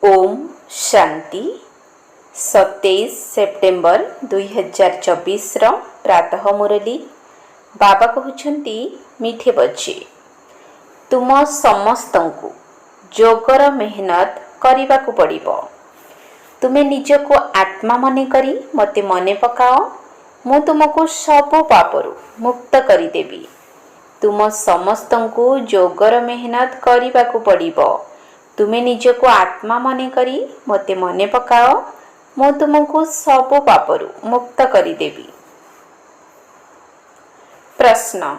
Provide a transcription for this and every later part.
Om Shanti 27 September 2024 प्रातः मुरली बाबा कहते मीठे बच्चे तुम समस्त को जोगर मेहनत करने को पड़ो। तुम्हें निजक आत्मा मन करी मते मने पकाओ, मु तुमको सब पापरु मुक्त करदेवी। तुम समस्त को जोगर मेहनत करने को पड़ो। तुम्हें निजक आत्मा मन करी मते मने पकाओ, मु तुमको सब पापरु मुक्त करदेवी। प्रश्न,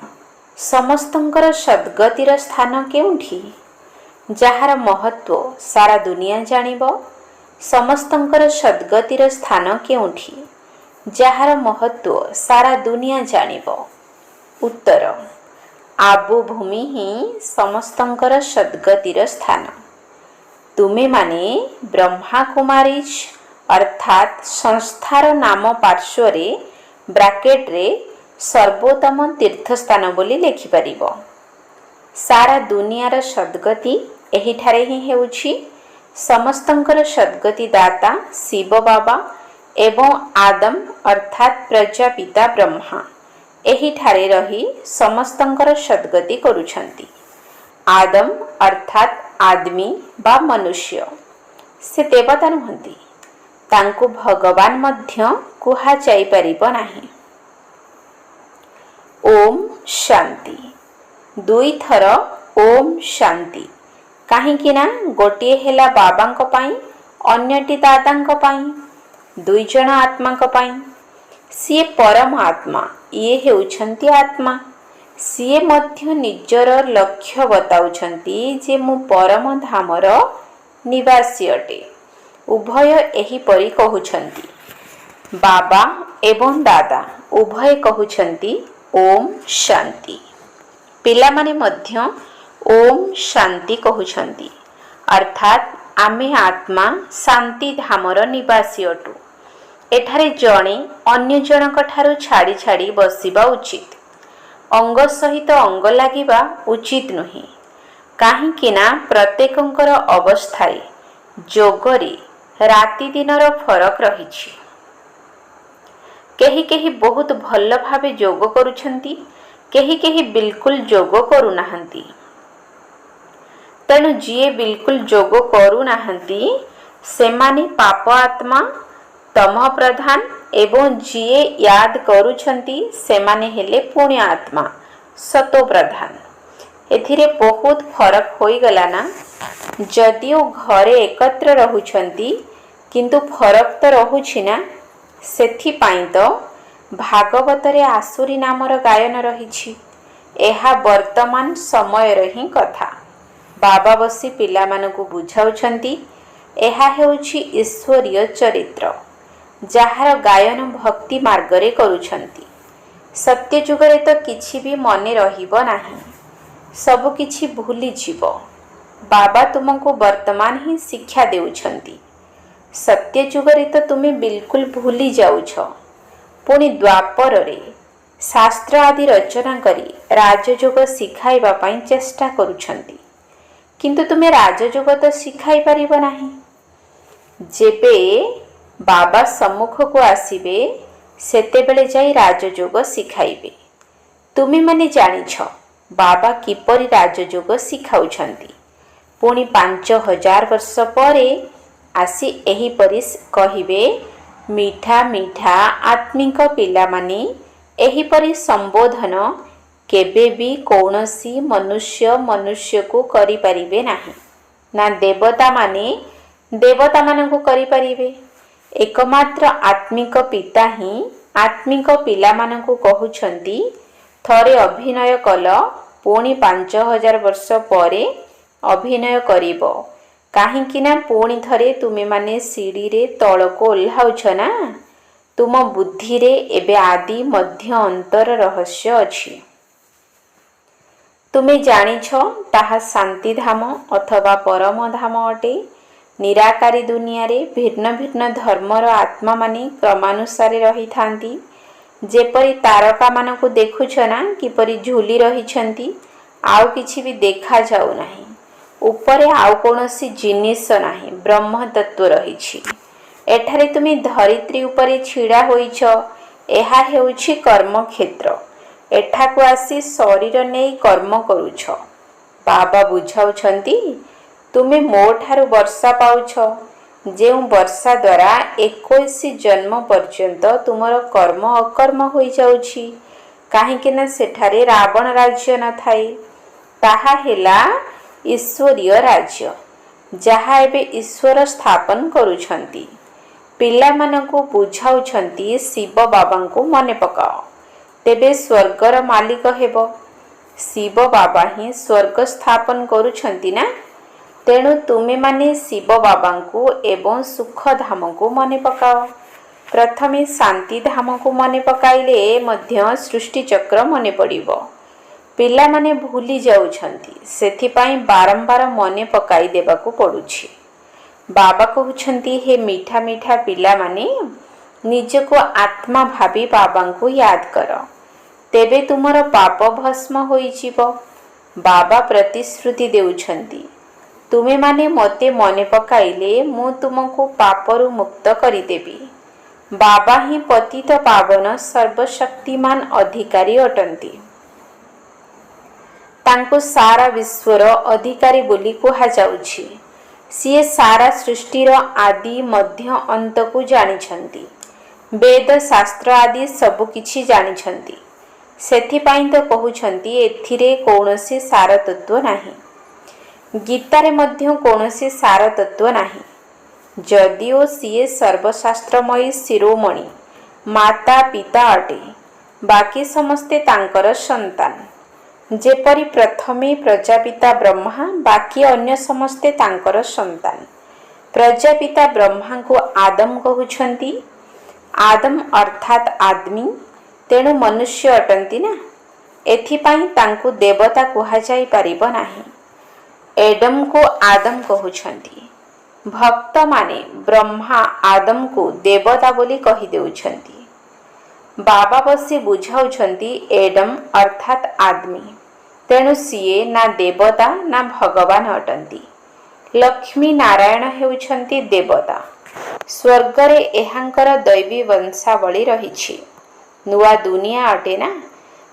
समस्तंकर सद्गतिर स्थान केउठी? जार महत्व सारा दुनिया जानिब। समस्तंकर सद्गतिर स्थान केउठी? जार महत्व सारा दुनिया जानिब। उत्तर, आबु भूमि ही समस्तंकर सद्गतिर स्थान। तुमे माने ब्रह्मा कुमारीज अर्थात संस्थार नाम पार्श्वरे ब्राकेट रे सर्वोत्तम तीर्थस्थान बोली लेखिपर। सारा दुनियार सद्गति एहिठारे ही हेउछि। समस्तंकर सद्गति दाता शिव बाबा एवं आदम अर्थात प्रजापिता ब्रह्मा एहिठारे रही समस्तंकर सद्गति करुछंती। आदम अर्थात आदमी बा मनुष्य से देवता नुहंती, तांको भगवान मध्य कुहा जाई परिबो नाही। ओम शांति। दुई थर ओम शांति काहींकि ना गोटिए हेला बाबांको पाई, अन्यटी दादांको पाई, दुई जण आत्मांको पाई। सीए परम आत्मा, ये हेउछंती आत्मा। सीए मध्य निजर लक्ष्य बताउछंती जे मु परम धामर निवासी अटे। उभय एहीपरि कहउछंती। बाबा एवं दादा उभय कहउछंती ओम शांति। पिला माने मध्य ओम शांति कहउछंती, अर्थात आमे आत्मा शांति धामर निवासी अटु। एठारे जणे अन्य जनक ठारु छाड़ी छाड़ी बसिबा उचित। अंग सहित अंग लागिबा उचित नुहे, काहींकि ना प्रत्येकंकर अवस्थाए जोगरे राति दिनर फरक रहिछि। केही केही बहुत भल भावे जोग करुछंती, केही केही बिल्कुल जोग करू नाहंती। तेणु जिए बिल्कुल जोग करू नाहंती सेमाने पाप आत्मा तम प्रधान एवं जिए याद करुछंती सेमाने हेले पुण्य आत्मा सतो प्रधान। एथिरे बहुत फरक होई गला ना। जदिओ घरे एकत्र रहुछंती किंतु फरक तो रहुछि ना। सेथि पाई तो भागवतरे आसुरी नामर गायन रहिछि। एहा वर्तमान समयर ही कथा। बाबा बसी पिला मानकु बुझाउछंती। एहा हेउछि ईश्वरीय चरित्र जହାର गायन भक्ति मार्गरे करुछंती। सत्य जुगरे तो किछि भी मने रहिबो नाही, सब किछि भूली जीवो। बाबा तुमको वर्तमान ही शिक्षा देउछंती। सत्य जुगरे तो तुमे बिल्कुल भूली जाउछ। पुणी द्वापर रे शास्त्र आदि रचना करी राजयोग शिखाइबा पई चेष्टा करुछंती, किंतु तुमे राजयोग तो शिखाई परिबो नाही। जेबे बाबा सम्मुख को आसीबे सेतेबेले जाई राजयोग शिखाइबे। तुमे माने जानिछ बाबा किपरि राजयोग शिखाउछंती। पुणी 5000 वर्ष परे आसी एही परि कहिबे, मीठा मीठा आत्मिक पिला माने एही परि संबोधन केबे भी कौनसी मनुष्य को करि परिबे नाही, ना देवता माने देवता मानकु करि परिबे। एकमात्र आत्मिक पिता ही आत्मिक पिला मानकु कहउछंती, थरे अभिनय कल पुणी 5000 वर्ष परे अभिनय करिबो। काहींकि ना पुणी थरे तुमे माने सीढ़ी रे तळको ओल्हाउछ ना। तुम बुद्धि रे एबे आदि मध्य अंतर रहस्य अछि। तुमे जानिछ ताहा शांति धाम अथवा परम धाम अटे। निराकारी दुनिया रे भिन्न भिन्न धर्मर आत्मा माने क्रमानुसारे रही थांती। जेपरि तारका मानकु देखुछ ना किपरि झुली रहिछंती, आउ किछि भी देखा जाउ नाही। उपरे आउ कौनसी जिनिस नाही, ब्रह्म तत्व रही। एठारे तुम धरित्री उपरे छिड़ा होइछ, एहा हेउछि कर्म क्षेत्र। एठाकु आसी शरीर नहीं कर्म करुछ। बाबा बुझाउछंती तुमे मो ठारू वर्षा पाउछ, जेउ वर्षा द्वारा 21 जन्म पर्यंत तुमर कर्म अकर्म होई जाउछि। काहेकि ना सेठारे रावण राज्य न थाए, ताहा हेला ईश्वरीय राज्य, जहा एबे ईश्वर स्थापन करुछंती। पिला मानकु बुझाउछंती शिव बाबांकु मने पकाओ, तेबे स्वर्गर मालिक हेबो। शिव बाबा ही स्वर्ग स्थापन करुछंती ना, तेणु तुमे माने शिव बाबांकु एवं सुख धाम को मने पकाओ। प्रथमे शांति धाम को मने पकाइले मध्य सृष्टि चक्र मने पड़िबो। पिला माने भूली जाउछंती, सेथिपाई बारंबार मने पकाई देबाकू पड़ुछि। बाबा कहउछंती हे मीठा मीठा पिला माने निज को आत्मा भाबी बाबांकु याद कर, तेबे तुमर पाप भस्म होई जिवो। बाबा प्रतिश्रुति देउछंती तुमे माने मते मने पकाइले मु तुमको पापरु मुक्त करिदेबी। बाबा ही पतित पावन सर्वशक्तिमान अधिकारी अटंती। तांको सारा विश्वर अधिकारी बोली कुहा जाउछि। सिए सारा सृष्टिर आदि मध्य अंत को जानिछंती। वेद शास्त्र आदि सबु किछि जानिछंती। सेथिपाई तो कहउछंती एथिरे कौनसी सार तत्व नाही। गीतारे मध्य कौनसी सार तत्व नाही। जदिओ सीए सर्वशास्त्रमयी शिरोमणि माता पिता अटे, बाकी समस्ते तांकर संतान। जेपरि प्रथमे प्रजापिता ब्रह्मा, बाकी अन्य समस्ते तांकर संतान। प्रजापिता ब्रह्मा को आदम कहउछंती। आदम अर्थात आदमी, तेणु मनुष्य अटंती ना, एथिपाई तांको देवता कुहा जाई पारिबो नाही। एडम को आदम कहउछंती। भक्त माने ब्रह्मा आदम को देवता बोली कहि देउछंती। बाबा बसी बुझाउछंती एडम अर्थात आदमी, तेणु सीए ना देवता ना भगवान अटंती। लक्ष्मी नारायण हेउछंती देवता। स्वर्गरे एहांकर दैवी वंशावली रहिछि। नुआ दुनिया अटे ना,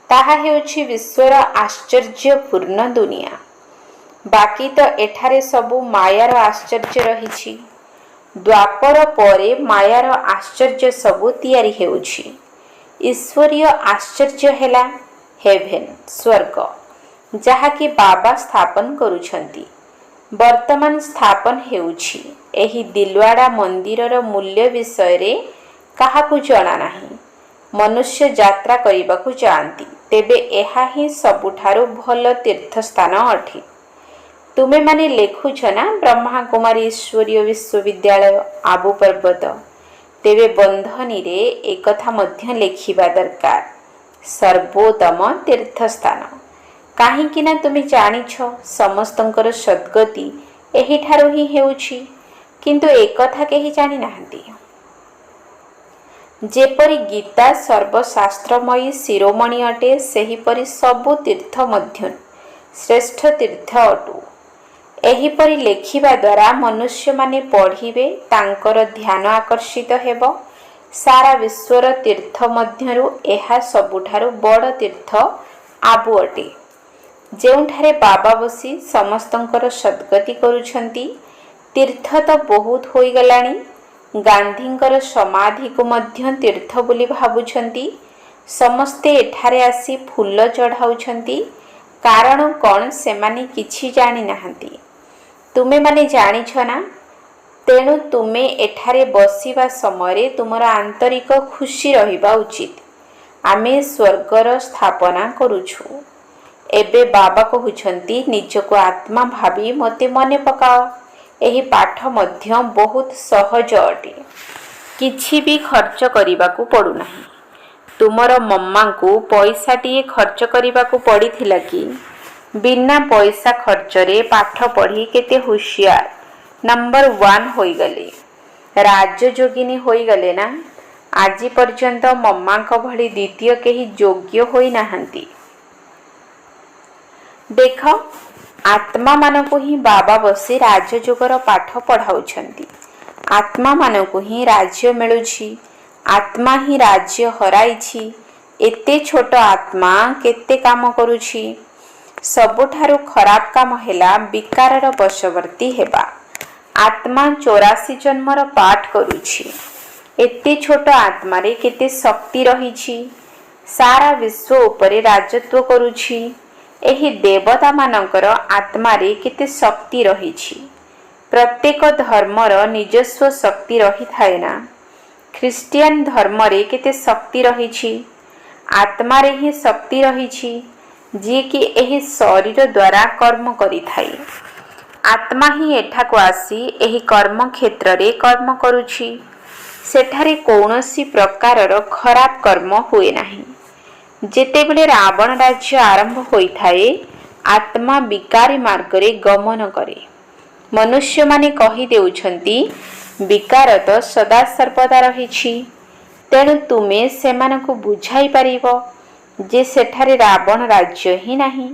ताहा हेउछि विश्वर आश्चर्यपूर्ण दुनिया। बाकी तो एठारे सबु मायार आश्चर्य रहिछि। द्वापर परे मायार आश्चर्य सबु तियारी हेउछि। ईश्वरीय आश्चर्य हेला हेभेन स्वर्ग, जहा कि बाबा स्थापन करुछंती। वर्तमान स्थापन हेउछि। एही दिलवाड़ा मंदिरर मूल्य विषय रे काहाकू जणा नाही। मनुष्य यात्रा करिबाकू जाआंती, तेबे एहा ही सबुठारु भल तीर्थस्थान अठे। तुमे माने लेखुछ ना ब्रह्मा कुमारी ईश्वरीय विश्वविद्यालय आबु पर्वत, तेबे बंधनी रे एकथा मध्य लेखिबा दरकार, सर्वोत्तम तीर्थस्थान। काहेकि ना तुमे जानिछ समस्तंकर सद्गति एही ठारु ही हेउछि, किंतु एकथा केही जानि नाहंती। जेपरि गीता सर्वशास्त्रमयी शिरोमणि अटे, सेहीपरि सबु तीर्थ मध्य श्रेष्ठ तीर्थ अटु। एहीपरि लेखिबा द्वारा मनुष्य माने पढ़िबे, तांकर ध्यान आकर्षित हेबो। सारा विश्वर तीर्थ मध्यरु एहा सबुठारु बड़ तीर्थ आबु अटे, जेउठारे बाबा बसी समस्तंकर सद्गति करुछंती। तीर्थ तो बहुत होई गलानी। गांधींकर समाधि को मध्य तीर्थ बोली भाबुछंती। समस्ते एठारे आसी फूल चढ़ाउछंती। कारण कौन सेमाने किछि जानि नाहंती। तुमे माने जानिछ ना, तेणु तुमे एठारे बसिबा समय तुमर आंतरिक खुशी रहिबा उचित। आमे स्वर्गर स्थापना करुछु। एबे बाबा कहउछंती निज को आत्मा भाबी मते मने पकाओ। एही पाठ मध्य बहुत सहज अटे, किछि भी खर्च करिबाकू पड़ु नाही। तुमर मम्मा को पैसा टिए खर्च करिबाकू पड़िथिला कि? बिना पैसा खर्च रे पाठ पढ़ी केते होशियार नंबर 1 होई गले, राजयोगिनी होई गले ना। आजि पर्यंत मम्मा को भली द्वितीय केही योग्य होई नाहंती। देख आत्मा मानकु ही बाबा बसी राजयोगर पाठ पढ़ाउछंती। आत्मा मानकु ही राज्य मिलुछि। आत्मा ही राज्य हराइछि। एते छोट आत्मा केते काम करुछि। सबुठारु खराब काम हेला विकारर वशवर्ती हेबा। आत्मा 84 जन्मर पाठ करुछि। एते छोट आत्मारे केते शक्ति रहिछि। सारा विश्व उपरे राजत्व करुछि। एही देवता मानकर आत्मारे केते शक्ति रहिछि। प्रत्येक धर्मर निजस्व शक्ति रही थाए ना। ख्रिस्टियन धर्मरे केते शक्ति रहिछि। आत्मारे ही शक्ति रहिछि जे कि एही शरीर द्वारा कर्म करि थाए। आत्मा ही एठाको आसी एही कर्म क्षेत्र रे कर्म करुछि। सेठारे कौनसी प्रकारर खराब कर्म हुए नाही। जेतेबेले रावण राज्य आरंभ होइथाए आत्मा विकारी मार्ग रे गमन करे। मनुष्य माने कहि देउछंती विकार तो सदा सर्वदा रहिछि। तेणु तुमे सेमानकु बुझाई पारिबो जे सेठारे रावण राज्य ही नाही।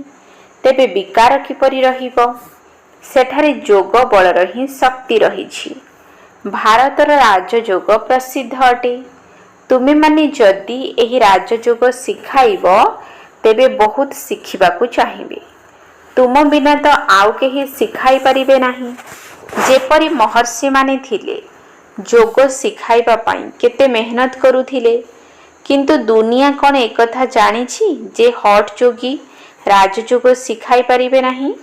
तेबे विकार किपरि रहिबो। सेठारे जोग बलर ही शक्ति रहिछि। भारतर राजयोग प्रसिद्ध अटे। तुमे माने जदि एही राजयोग शिखाइबो तेबे बहुत शिखिबाकु चाहिबे। तुम बिना तो आउ केही शिखाई परिबे नाही। जेपरि महर्षि माने थिले जोग शिखाइबा पाई केते मेहनत करुथिले, किंतु दुनिया कौन एकथा जानिछि जे हठ जोगी राजयोग शिखाई परिबे नाही।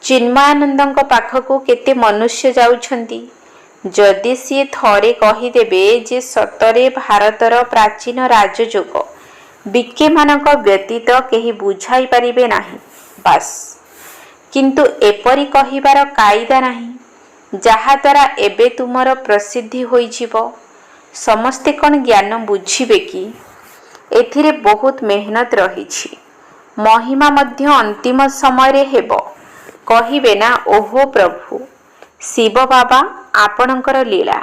चिन्मयानंदଙ୍କ पाखକୁ केते मनुष्य जाउछंती। जदि सी थरे कहिदेबे जे सतरे भारतर प्राचीन राजयोग विके मानक व्यतीत केही बुझाई परिबे नाही बास। किंतु एपरि कहिबार कायदा नाही जहा द्वारा एबे तुमर प्रसिद्धि होइजिबो। समस्ते कौन ज्ञान बुझिबे कि एथिरे बहुत मेहनत रहिछि। महिमा मध्य अंतिम समय रे हेबो। कहिबे ना ओहो प्रभु शिव बाबा आपणकर लीला।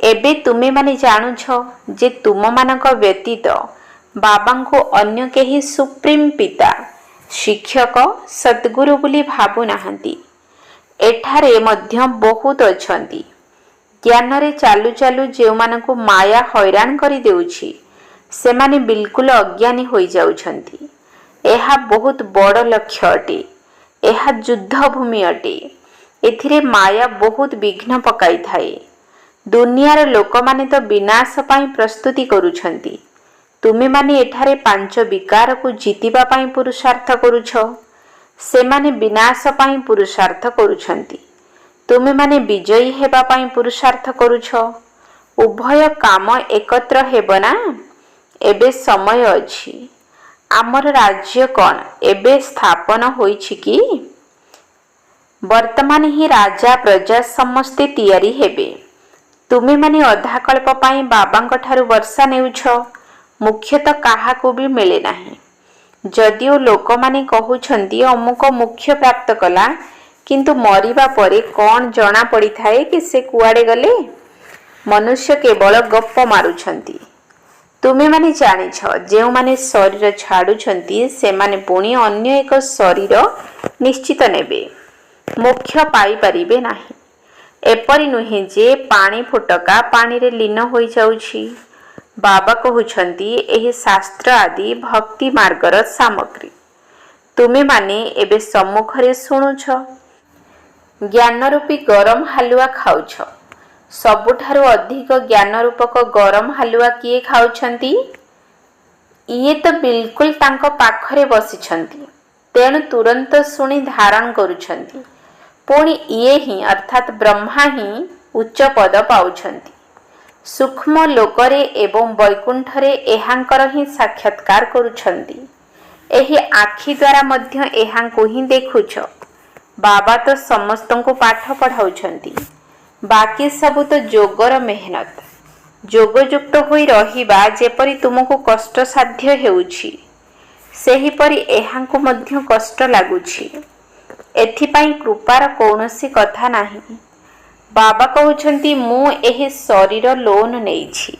एबे तुमे माने जानुछ जे तुम मानक व्यतीत बाबांको अन्य केही सुप्रीम पिता शिक्षक सद्गुरु बोली भाबु नाहंती। एठारे मध्य बहुत अछंती। ज्ञान रे चालू चालू जे मानकु माया हैरान करि देउछि सेमाने बिल्कुल अज्ञानी होई जाउछंती। एहा बहुत बड़ लक्ष्य अटे। एहा युद्ध भूमि अटे। एथिरे माया बहुत विघ्न पकाई थाए। दुनियार लोक माने तो विनाश पाई प्रस्तुति करुछंती। तुमे माने एठारे 5 विकार को जीतिबा पाई पुरुषार्थ करुछ। सेमाने विनाश पाई पुरुषार्थ करुछंती। तुमे माने विजयी हेबा पाई पुरुषार्थ करुछ। उभय काम एकत्र हेबो ना। एबे समय अछि। आमर राज्य कौन एबे स्थापन होइछि कि वर्तमान ही राजा प्रजा समस्ते तैयारी हेबे। तुमे माने अधा कल्प पाई बाबांक ठारु वर्षा नेउछ। मुख्यतः काहाकु भी मिले नाही। जदिओ लोक माने कहुछंती अमुक मुख्य प्राप्त कला, किंतु मरिबा परे कौन जना पड़ी थाए कि से कुआडे गले। मनुष्य केवल गप्प मारुछंती। तुमे माने जानिछ जेउ माने शरीर छाडुछंती से माने पुणी अन्य एक शरीर निश्चित नेबे। मोक्ष पाई परिबे नाही। एपरि नुहे जे पानी फुटका पानी रे लीन होई जाउछि। बाबा कहुछंती एही शास्त्र आदि भक्ति मार्गर सामग्री। तुमे माने एबे सम्मुखरे सुनुछ। ज्ञान रूपी गरम हालुआ खाउछ। सबुठारु अधिक ज्ञान रूपक गरम हालुआ किए खाउछंती? इए तो बिल्कुल तांको पाखरे बसिछंती। तेणु तुरंत सुनी धारण करुछंती। पुणी इए ही अर्थात ब्रह्मा ही उच्च पद पाउछंती। सूक्ष्म लोकरे एवं वैकुंठरे एहांकर ही साक्षात्कार करुछंती। एही आखि द्वारा मध्य एहांको ही देखुछ। बाबा तो समस्तंको पाठ पढ़ाउछंती। बाकी सबु तो जोगर मेहनत। जोगयुक्त होई रहिबा जेपरि तुमको कष्ट साध्य हेउछि सेहीपरि एहांको मध्य कष्ट लागुछि। एथिपाई कृपार कौनसी कथा नाही। बाबा कहउछंती मु एही शरीर लोन नेइछि,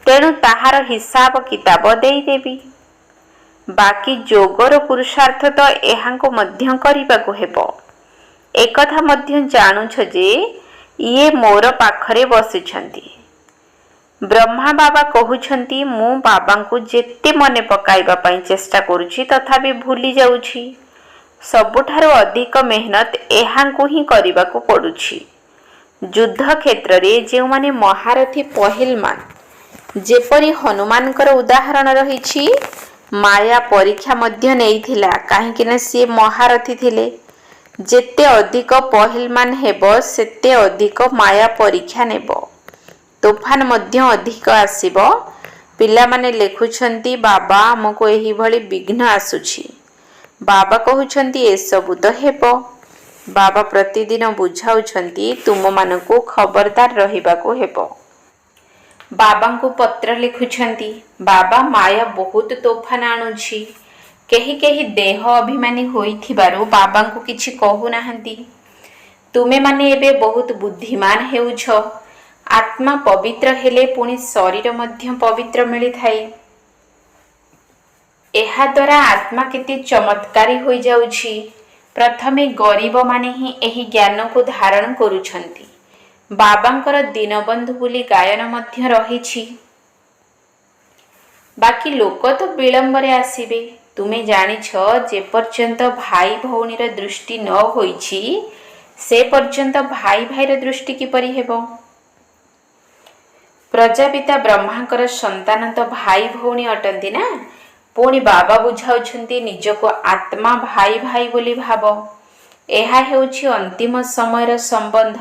तेणु ताहार हिसाब किताब देई देबी। ବାକି ଯୋଗର ପୁରୁଷାର୍ଥ ତ ଏହାଙ୍କୁ ମଧ୍ୟ କରିବାକୁ ହେବ। ଏକଥା ମଧ୍ୟ ଜାଣୁଛ ଯେ ଇଏ ମୋର ପାଖରେ ବସିଛନ୍ତି। ବ୍ରହ୍ମା ବାବା କହୁଛନ୍ତି ମୁଁ ବାବାଙ୍କୁ ଯେତେ ମନେ ପକାଇବା ପାଇଁ ଚେଷ୍ଟା କରୁଛି ତଥାପି ଭୁଲି ଯାଉଛି। ସବୁଠାରୁ ଅଧିକ ମେହନତ ଏହାଙ୍କୁ ହିଁ କରିବାକୁ ପଡ଼ୁଛି। ଯୁଦ୍ଧ କ୍ଷେତ୍ରରେ ଯେଉଁମାନେ ମହାରଥୀ ପହିଲମାନ, ଯେପରି ହନୁମାନଙ୍କର ଉଦାହରଣ ରହିଛି, ମାୟା ପରୀକ୍ଷା ମଧ୍ୟ ନେଇଥିଲା, କାହିଁକି ନା ସିଏ ମହାରଥୀ ଥିଲେ। ଯେତେ ଅଧିକ ପହିଲମାନ ହେବ ସେତେ ଅଧିକ ମାୟା ପରୀକ୍ଷା ନେବ, ତୋଫାନ ମଧ୍ୟ ଅଧିକ ଆସିବ। ପିଲାମାନେ ଲେଖୁଛନ୍ତି ବାବା ଆମକୁ ଏହିଭଳି ବିଘ୍ନ ଆସୁଛି। ବାବା କହୁଛନ୍ତି ଏସବୁ ତ ହେବ। ବାବା ପ୍ରତିଦିନ ବୁଝାଉଛନ୍ତି ତୁମମାନଙ୍କୁ ଖବରଦାର ରହିବାକୁ ହେବ। ବାବାଙ୍କୁ ପତ୍ର ଲେଖୁଛନ୍ତି ବାବା ମାୟା ବହୁତ ତୋଫାନ ଆଣୁଛି। କେହି କେହି ଦେହ ଅଭିମାନୀ ହୋଇଥିବାରୁ ବାବାଙ୍କୁ କିଛି କହୁନାହାନ୍ତି। ତୁମେମାନେ ଏବେ ବହୁତ ବୁଦ୍ଧିମାନ ହେଉଛ। ଆତ୍ମା ପବିତ୍ର ହେଲେ ପୁଣି ଶରୀର ମଧ୍ୟ ପବିତ୍ର ମିଳିଥାଏ। ଏହାଦ୍ୱାରା ଆତ୍ମା କେତେ ଚମତ୍କାରୀ ହୋଇଯାଉଛି। ପ୍ରଥମେ ଗରିବମାନେ ହିଁ ଏହି ଜ୍ଞାନକୁ ଧାରଣ କରୁଛନ୍ତି। ବାବାଙ୍କର ଦୀନବନ୍ଧୁ ବୋଲି ଗାୟନ ମଧ୍ୟ ରହିଛି। ବାକି ଲୋକ ତ ବିଳମ୍ବରେ ଆସିବେ। ତୁମେ ଜାଣିଛ ଯେପର୍ଯ୍ୟନ୍ତ ଭାଇ ଭଉଣୀର ଦୃଷ୍ଟି ନ ହୋଇଛି ସେ ପର୍ଯ୍ୟନ୍ତ ଭାଇ ଭାଇର ଦୃଷ୍ଟି କିପରି ହେବ? ପ୍ରଜାପିତା ବ୍ରହ୍ମାଙ୍କର ସନ୍ତାନ ତ ଭାଇ ଭଉଣୀ ଅଟନ୍ତି ନା। ପୁଣି ବାବା ବୁଝାଉଛନ୍ତି ନିଜକୁ ଆତ୍ମା ଭାଇ ଭାଇ ବୋଲି ଭାବ। ଏହା ହେଉଛି ଅନ୍ତିମ ସମୟର ସମ୍ବନ୍ଧ।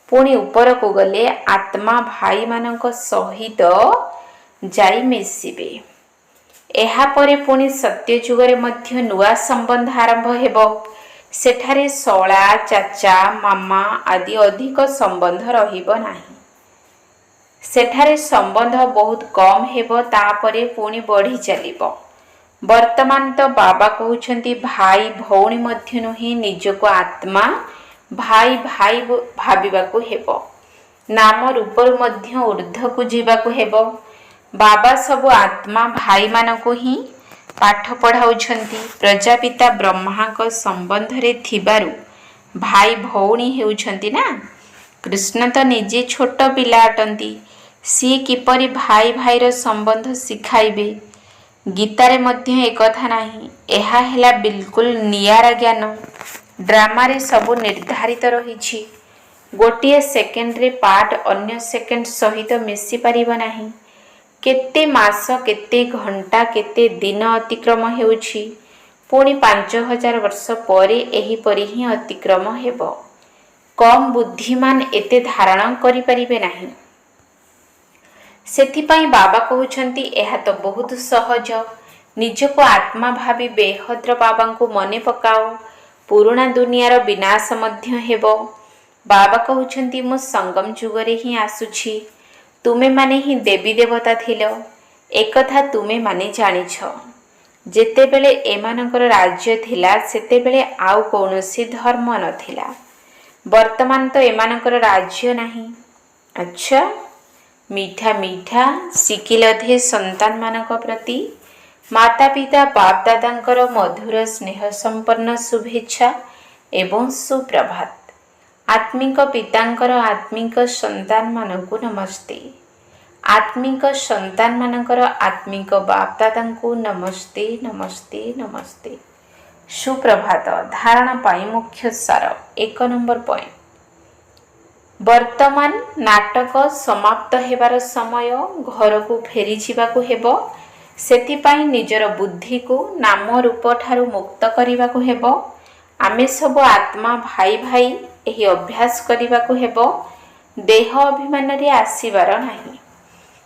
ପୁଣି ଉପରକୁ ଗଲେ ଆତ୍ମା ଭାଇମାନଙ୍କ ସହିତ ଯାଇ ମିଶିବେ। ଏହାପରେ ପୁଣି ସତ୍ୟଯୁଗରେ ମଧ୍ୟ ନୂଆ ସମ୍ବନ୍ଧ ଆରମ୍ଭ ହେବ। ସେଠାରେ ଶଳା, ଚାଚା, ମାମା ଆଦି ଅଧିକ ସମ୍ବନ୍ଧ ରହିବ ନାହିଁ। ସେଠାରେ ସମ୍ବନ୍ଧ ବହୁତ କମ୍ ହେବ, ତାପରେ ପୁଣି ବଢ଼ି ଚାଲିବ। ବର୍ତ୍ତମାନ ତ ବାବା କହୁଛନ୍ତି ଭାଇ ଭଉଣୀ ମଧ୍ୟ ନୁହେଁ, ନିଜକୁ ଆତ୍ମା ଭାଇ ଭାଇ ଭାବିବାକୁ ହେବ। ନାମ ରୂପରୁ ମଧ୍ୟ ଊର୍ଦ୍ଧ୍ୱକୁ ଯିବାକୁ ହେବ। ବାବା ସବୁ ଆତ୍ମା ଭାଇମାନଙ୍କୁ ହିଁ ପାଠ ପଢ଼ାଉଛନ୍ତି। ପ୍ରଜାପିତା ବ୍ରହ୍ମାଙ୍କ ସମ୍ବନ୍ଧରେ ଥିବାରୁ ଭାଇ ଭଉଣୀ ହେଉଛନ୍ତି ନା। କୃଷ୍ଣ ତ ନିଜେ ଛୋଟ ପିଲା ଅଟନ୍ତି। ସିଏ କିପରି ଭାଇ ଭାଇର ସମ୍ବନ୍ଧ ଶିଖାଇବେ? ଗୀତାରେ ମଧ୍ୟ ଏକଥା ନାହିଁ। ଏହା ହେଲା ବିଲକୁଲ ନିଆରା ଜ୍ଞାନ। ଡ୍ରାମାରେ ସବୁ ନିର୍ଦ୍ଧାରିତ ରହିଛି। ଗୋଟିଏ ସେକେଣ୍ଡରେ ପାର୍ଟ ଅନ୍ୟ ସେକେଣ୍ଡ ସହିତ ମିଶି ପାରିବ ନାହିଁ। କେତେ ମାସ, କେତେ ଘଣ୍ଟା, କେତେ ଦିନ ଅତିକ୍ରମ ହେଉଛି। ପୁଣି 5000 ବର୍ଷ ପରେ ଏହିପରି ହିଁ ଅତିକ୍ରମ ହେବ। କମ୍ ବୁଦ୍ଧିମାନ ଏତେ ଧାରଣ କରିପାରିବେ ନାହିଁ। ସେଥିପାଇଁ ବାବା କହୁଛନ୍ତି ଏହା ତ ବହୁତ ସହଜ। ନିଜକୁ ଆତ୍ମା ଭାବି ବେହଦ୍ର ବାବାଙ୍କୁ ମନେ ପକାଅ। ପୁରୁଣା ଦୁନିଆର ବିନାଶ ମଧ୍ୟ ହେବ। ବାବା କହୁଛନ୍ତି ମୁଁ ସଙ୍ଗମ ଯୁଗରେ ହିଁ ଆସୁଛି। ତୁମେମାନେ ହିଁ ଦେବୀ ଦେବତା ଥିଲ, ଏକଥା ତୁମେମାନେ ଜାଣିଛ। ଯେତେବେଳେ ଏମାନଙ୍କର ରାଜ୍ୟ ଥିଲା ସେତେବେଳେ ଆଉ କୌଣସି ଧର୍ମ ନଥିଲା। ବର୍ତ୍ତମାନ ତ ଏମାନଙ୍କର ରାଜ୍ୟ ନାହିଁ। ଆଚ୍ଛା, ମିଠା ମିଠା ଶିକିଲଧେ ସନ୍ତାନମାନଙ୍କ ପ୍ରତି ମାତା ପିତା ବାପ ଦାଦାଙ୍କର ମଧୁର ସ୍ନେହ ସମ୍ପନ୍ନ ଶୁଭେଚ୍ଛା ଏବଂ ସୁପ୍ରଭାତ। ଆତ୍ମିକ ପିତାଙ୍କର ଆତ୍ମିକ ସନ୍ତାନମାନଙ୍କୁ ନମସ୍ତେ। ଆତ୍ମିକ ସନ୍ତାନମାନଙ୍କର ଆତ୍ମିକ ବାପ ଦାଦାଙ୍କୁ ନମସ୍ତେ ନମସ୍ତେ ନମସ୍ତେ। ସୁପ୍ରଭାତ। ଧାରଣା ପାଇଁ ମୁଖ୍ୟ ସାର। 1 ନମ୍ବର ପଏଣ୍ଟ। ବର୍ତ୍ତମାନ ନାଟକ ସମାପ୍ତ ହେବାର ସମୟ। ଘରକୁ ଫେରିଯିବାକୁ ହେବ। ସେଥିପାଇଁ ନିଜର ବୁଦ୍ଧିକୁ ନାମ ରୂପ ଠାରୁ ମୁକ୍ତ କରିବାକୁ ହେବ। ଆମେ ସବୁ ଆତ୍ମା ଭାଇ ଭାଇ ଏହି ଅଭ୍ୟାସ କରିବାକୁ ହେବ। ଦେହ ଅଭିମାନରେ ଆସିବାର ନାହିଁ।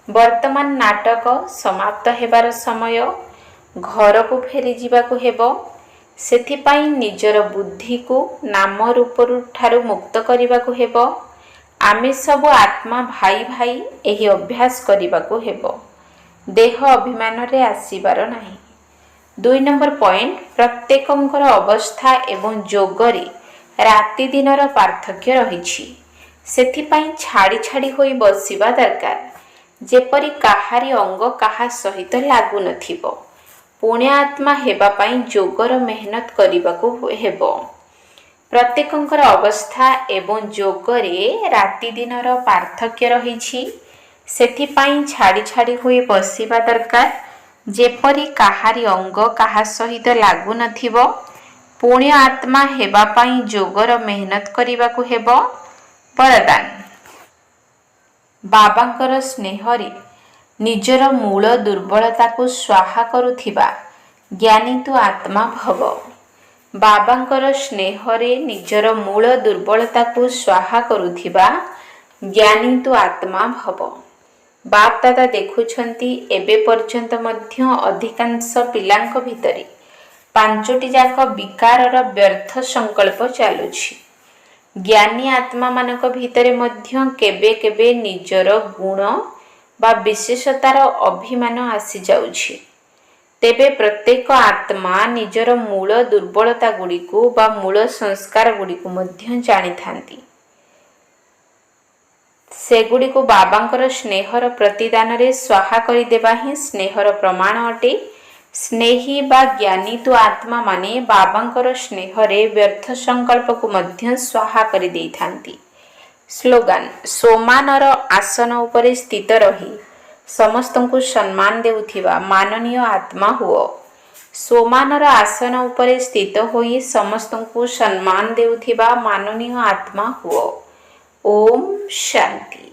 ବର୍ତ୍ତମାନ ନାଟକ ସମାପ୍ତ ହେବାର ସମୟ। ଘରକୁ ଫେରିଯିବାକୁ ହେବ। ସେଥିପାଇଁ ନିଜର ବୁଦ୍ଧିକୁ ନାମ ରୂପ ଠାରୁ ମୁକ୍ତ କରିବାକୁ ହେବ। ଆମେ ସବୁ ଆତ୍ମା ଭାଇ ଭାଇ ଏହି ଅଭ୍ୟାସ କରିବାକୁ ହେବ। ଦେହ ଅଭିମାନରେ ଆସିବାର ନାହିଁ। 2 ନମ୍ବର ପଏଣ୍ଟ। ପ୍ରତ୍ୟେକଙ୍କର ଅବସ୍ଥା ଏବଂ ଯୋଗରେ ରାତି ଦିନର ପାର୍ଥକ୍ୟ ରହିଛି। ସେଥିପାଇଁ ଛାଡ଼ି ଛାଡ଼ି ହୋଇ ବସିବା ଦରକାର, ଯେପରି କାହାରି ଅଙ୍ଗ କାହା ସହିତ ଲାଗୁନଥିବ। पुण्यात्मा हेबा पाई जोगर मेहनत करने हेब। प्रत्येकंकर अवस्था एवं जोगरे राति दिनर पार्थक्य रही सेथिपाई छाड़ी छाड़ी हुए बसिबा दरकार जेपरी काहारी अंग काहा सहित लागू नथिबो। पुण्य आत्मा हेबा पाई जोगर मेहनत करने हेब। वरदान बाबांकर स्नेहरे निजर मूल दुर्बलता को स्वाहा करुथिबा ज्ञानी तु आत्मा भव। बाबांकर स्नेहरे निजर मूल दुर्बलता को स्वाहा करुथिबा ज्ञानी तु आत्मा भव। बाप दादा देखुछंती एबे पर्यंत मध्य अधिकांश पिलांक भितरे पांचटी जाक विकारर व्यर्थ संकल्प चालुछि। ज्ञानी आत्मा मानक भितरे मध्य केबे केबे निजर गुण बा विशेषतार अभिमान आसी जाउछि। तेबे प्रत्येक आत्मा निजर मूल दुर्बलता गुड़िकु बा मूल संस्कार गुड़िकु मध्य जानी थांती। सेगुड़िकु बाबांकर स्नेहर प्रतिदान रे स्वाहा करि देबा ही स्नेहर प्रमाण अटे। स्नेही बा ज्ञानी तो आत्मा माने बाबांकर स्नेहरे व्यर्थ संकल्प को मध्य स्वाहा करि देई थांती। स्लोगान सोमानर आसन उपरे स्थित रही समस्तंकु सम्मान देउथिबा माननीय आत्मा हुओ। सोमानर आसन उपरे स्थित होई समस्तंकु सम्मान देउथिबा माननीय आत्मा हुओ। ओम शांति।